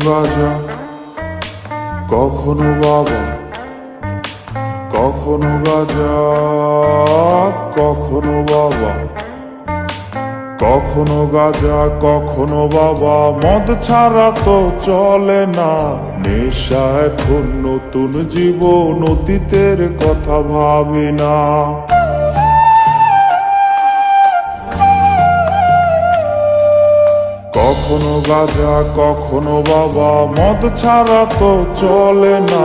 গাঁজা, কখনো বাবা, কখনো গাঁজা, কখনো বাবা, কখনো গাঁজা, কখনো বাবা। মদ ছাড়া তো চলে না, নেশা এখন নতুন জীবন, অতীতের কথা ভাবি না। কখনো গাঁজা, কখনো বাবা, মদ ছাড়া তো চলে না,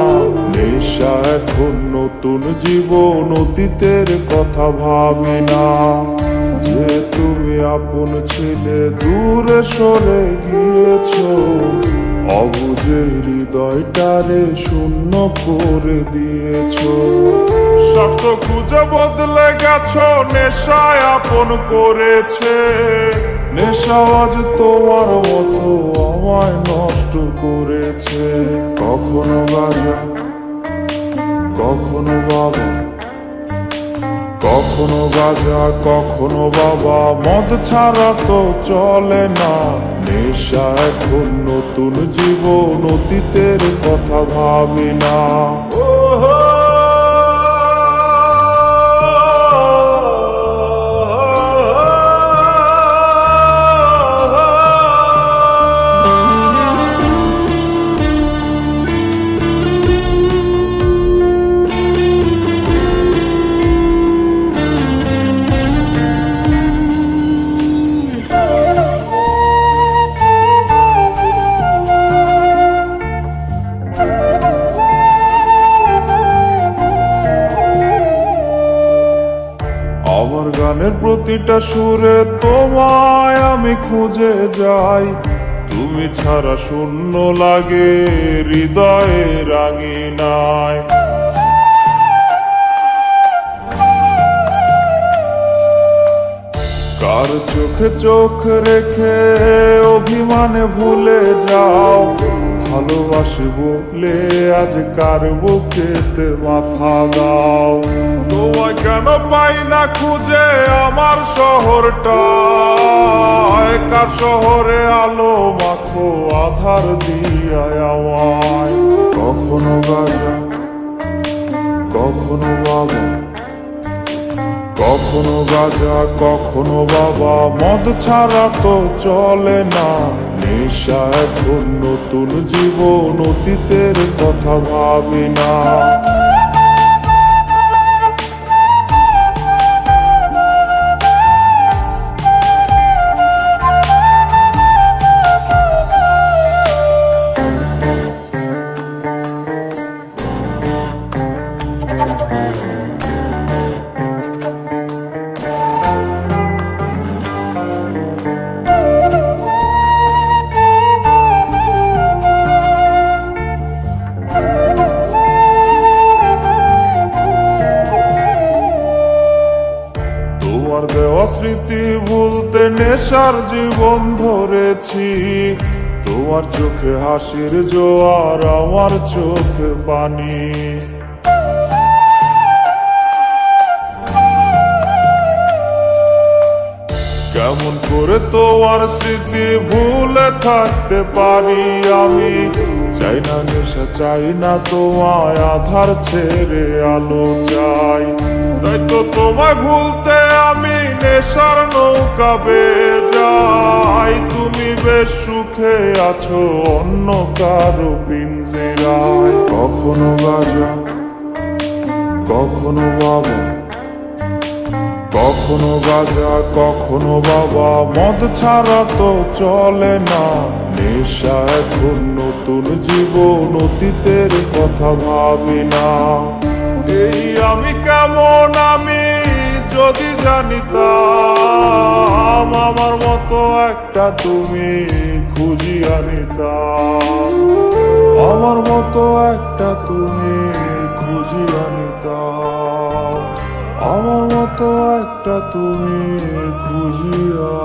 নেশা এখন নতুন জীবন, অতীতের কথা ভাবি না। যে তুমি আপন ছিলে দূরে সরে গিয়েছো, অবুঝে হৃদয়টারে শূন্য করে দিয়েছো। স্বার্থ খুঁজে বদলে গেছো, নেশায় আপন করেছে। নেশা আজ তোমার মতো আমায় নষ্ট করেছে। কখনো গাঁজা, কখনো বাবা, কখনো গাঁজা, কখনো বাবা, মদ ছাড়া তো চলে না, নেশা এখন নতুন জীবন, অতীতের কথা ভাবি না। আমার গানের প্রতিটা সুরে তোমায় আমি খুঁজে যাই, তুমি ছাড়া শূন্য লাগে হৃদয়ে রাঙিনায়। কার চোখে চোখ রেখে অভিমানে ভুলে যাও, ভালোবাসি বলে আজ কার বুকেতে মাথা দাও। তোমায় কেন পাই না খুঁজে আমার শহরটা, কার শহরে আলো মাখো আধার দিয়ায় আমায়। কখনো গাঁজা, কখনো বাবা, কখনো গাঁজা, কখনো বাবা, মদ ছাড়া তো চলে না, নেশা এখন নতুন জীবন, অতীতের কথা ভাবি না। তোমার দেওয়া স্মৃতি ভুলতে নেশার জীবন ধরেছি, তোমার চোখে হাসির জোয়ার, আমার চোখে পানি। কেমন করে তোমার স্মৃতি ভুলে থাকতে পারি আমি, চাই না নেশা, চাই না তোমায় আধার ছেড়ে আলো চাই। তাই তো তোমায় ভুলতে আমি নেশার নৌকা বেয়ে যাই, তুমি বেশ সুখে আছো অন্য কারো পিঞ্জিরায়। কখনো গাঁজা, কখনো বাবা, কখনো গাঁজা, কখনো বাবা, মদ ছাড়া তো চলে না, নেশা এখন নতুন জীবন, অতীতের কথা ভাবি না। এই আমি কেমন আমি যদি জানিতাম, আমার মতো একটা তুমি খুঁজিয়া নিতাম, আমার মতো একটা তুমি খুঁজিয়া নিতাম, আমার মতো একটা তুমি খুঁজিয়া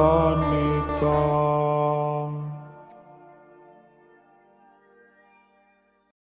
নিতাম।